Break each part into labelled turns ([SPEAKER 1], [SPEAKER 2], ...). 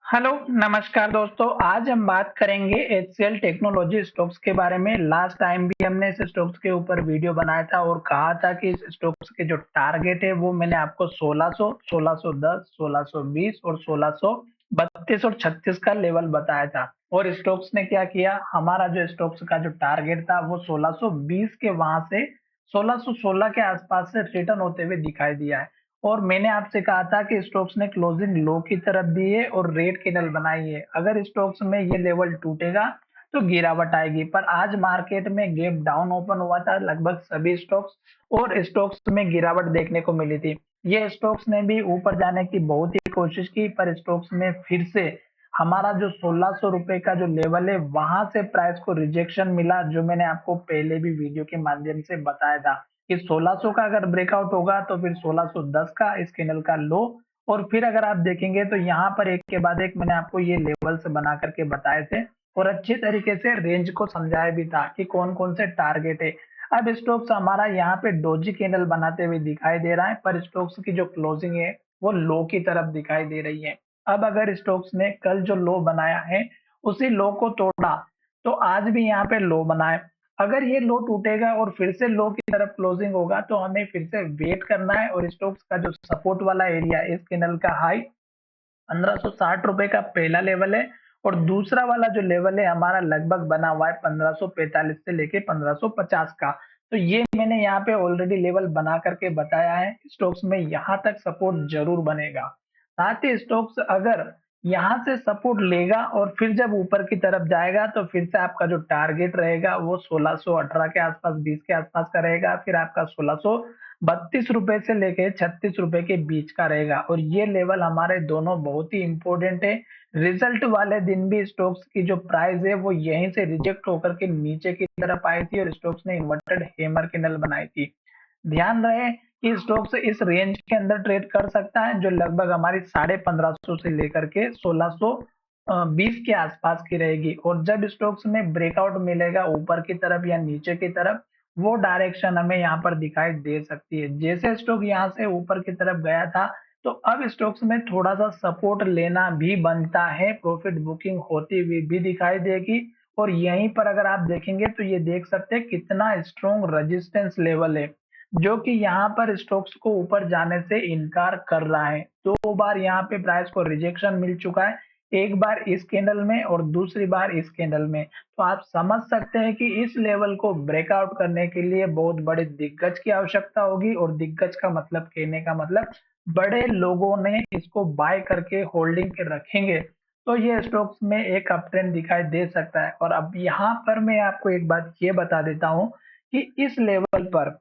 [SPEAKER 1] Hello, नमस्कार दोस्तों। आज हम बात करेंगे एचसीएल टेक्नोलॉजी स्टॉक्स के बारे में। लास्ट टाइम भी हमने इस स्टॉक्स के ऊपर वीडियो बनाया था और कहा था कि इस स्टॉक्स के जो टारगेट है वो मैंने आपको 1600, 1610, 1620 और 1632 और 36 का लेवल बताया था। और स्टॉक्स ने क्या किया, हमारा जो स्टॉक्स का जो टारगेट था वो 1620 के वहां से 1616 के आसपास से रिटर्न होते हुए दिखाई दिया है। और मैंने आपसे कहा था कि स्टॉक्स ने क्लोजिंग लो की तरफ दी है और रेड कैंडल बनाई है। अगर स्टॉक्स में ये लेवल टूटेगा तो गिरावट आएगी, पर आज मार्केट में गैप डाउन ओपन हुआ था लगभग सभी स्टॉक्स, और स्टॉक्स में गिरावट देखने को मिली थी। ये स्टॉक्स ने भी ऊपर जाने की बहुत ही कोशिश की, पर स्टॉक्स में फिर से हमारा जो 1600 रुपए का जो लेवल है वहां से प्राइस को रिजेक्शन मिला, जो मैंने आपको पहले भी वीडियो के माध्यम से बताया था कि 1600 का अगर ब्रेकआउट होगा तो फिर 1610 का इस कैंडल का लो। और फिर अगर आप देखेंगे तो यहाँ पर एक के बाद एक मैंने आपको ये लेवल्स बना करके बताए थे और अच्छे तरीके से रेंज को समझाया भी था कि कौन कौन से टारगेट है। अब स्टॉक्स हमारा यहाँ पे डोजी कैंडल बनाते हुए दिखाई दे रहा है, पर स्टॉक्स की जो क्लोजिंग है वो लो की तरफ दिखाई दे रही है। अब अगर स्टॉक्स ने कल जो लो बनाया है उसी लो को तोड़ा तो आज भी यहाँ पे लो बनाए। अगर ये लो टूटेगा और फिर से लो की तरफ क्लोजिंग होगा तो हमें फिर से वेट करना है, और स्टॉक्स का जो सपोर्ट वाला एरिया इस कैंडल का हाई 1560 रुपए का पहला लेवल है, और दूसरा वाला जो लेवल है हमारा लगभग बना हुआ है 1545 से लेके 1550 का। तो ये मैंने यहाँ पे ऑलरेडी लेवल बना करके बताया है। स्टॉक्स में यहाँ तक सपोर्ट जरूर बनेगा। साथ ही स्टॉक्स अगर यहाँ से सपोर्ट लेगा और फिर जब ऊपर की तरफ जाएगा तो फिर से आपका जो टारगेट रहेगा वो 1618 के आसपास, 20 के आसपास का रहेगा। फिर आपका 1632 रुपए से लेके 36 रुपए के बीच का रहेगा, और ये लेवल हमारे दोनों बहुत ही इंपॉर्टेंट है। रिजल्ट वाले दिन भी स्टॉक्स की जो प्राइस है वो यहीं से रिजेक्ट होकर के नीचे की तरफ आई थी और स्टॉक्स ने इन्वर्टेड हैमर कैंडल बनाई थी। ध्यान रहे कि स्टॉक्स इस रेंज के अंदर ट्रेड कर सकता है, जो लगभग हमारी 1550 से लेकर के 1620 के आसपास की रहेगी। और जब स्टॉक्स में ब्रेकआउट मिलेगा ऊपर की तरफ या नीचे की तरफ, वो डायरेक्शन हमें यहाँ पर दिखाई दे सकती है। जैसे स्टॉक यहाँ से ऊपर की तरफ गया था तो अब स्टॉक्स में थोड़ा सा सपोर्ट लेना भी बनता है, प्रॉफिट बुकिंग होती हुई भी दिखाई देगी। और यहीं पर अगर आप देखेंगे तो ये देख सकते हैं कितना स्ट्रॉन्ग रेजिस्टेंस लेवल है, जो कि यहाँ पर स्टॉक्स को ऊपर जाने से इनकार कर रहा है। 2 बार यहाँ पे प्राइस को रिजेक्शन मिल चुका है, एक बार इस कैंडल में और दूसरी बार इस कैंडल में। तो आप समझ सकते हैं कि इस लेवल को ब्रेकआउट करने के लिए बहुत बड़े दिग्गज की आवश्यकता होगी, और दिग्गज का मतलब, कहने का मतलब बड़े लोगों ने इसको बाय करके होल्डिंग के रखेंगे तो ये स्टॉक्स में एक अप ट्रेंड दिखाई दे सकता है। और अब यहाँ पर मैं आपको एक बात ये बता देता हूँ कि इस लेवल पर,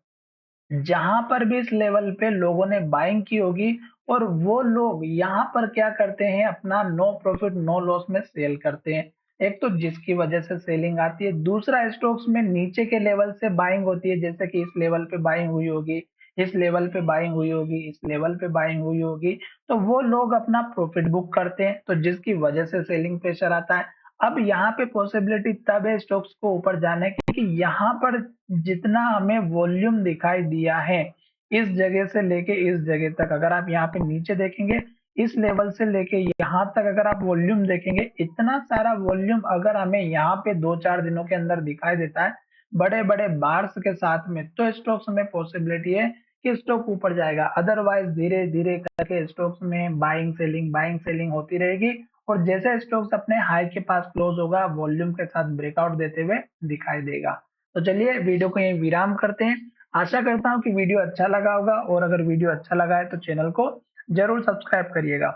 [SPEAKER 1] जहां पर भी इस लेवल पे लोगों ने बाइंग की होगी, और वो लोग यहाँ पर क्या करते हैं, अपना नो प्रॉफिट नो लॉस में सेल करते हैं। एक तो जिसकी वजह से सेलिंग आती है, दूसरा स्टॉक्स में नीचे के लेवल से बाइंग होती है, जैसे कि इस लेवल पे बाइंग हुई होगी, इस लेवल पे बाइंग हुई होगी, इस लेवल पे बाइंग हुई होगी। तो वो लोग अपना प्रॉफिट बुक करते हैं, तो जिसकी वजह से सेलिंग प्रेशर आता है। अब यहाँ पे पॉसिबिलिटी तब है स्टॉक्स को ऊपर जाने की कि यहाँ पर जितना हमें वॉल्यूम दिखाई दिया है, इस जगह से लेके इस जगह तक, अगर आप यहाँ पे नीचे देखेंगे, इस लेवल से लेके यहाँ तक अगर आप वॉल्यूम देखेंगे, इतना सारा वॉल्यूम अगर हमें यहाँ पे 2-4 दिनों के अंदर दिखाई देता है बड़े बड़े बार्स के साथ में, तो स्टॉक्स में पॉसिबिलिटी है कि स्टॉक ऊपर जाएगा। अदरवाइज धीरे धीरे करके स्टॉक्स में बाइंग सेलिंग होती रहेगी, और जैसे स्टॉक्स अपने हाई के पास क्लोज होगा वॉल्यूम के साथ ब्रेकआउट देते हुए दिखाई देगा। तो चलिए वीडियो को यहीं विराम करते हैं। आशा करता हूँ कि वीडियो अच्छा लगा होगा, और अगर वीडियो अच्छा लगा है तो चैनल को जरूर सब्सक्राइब करिएगा।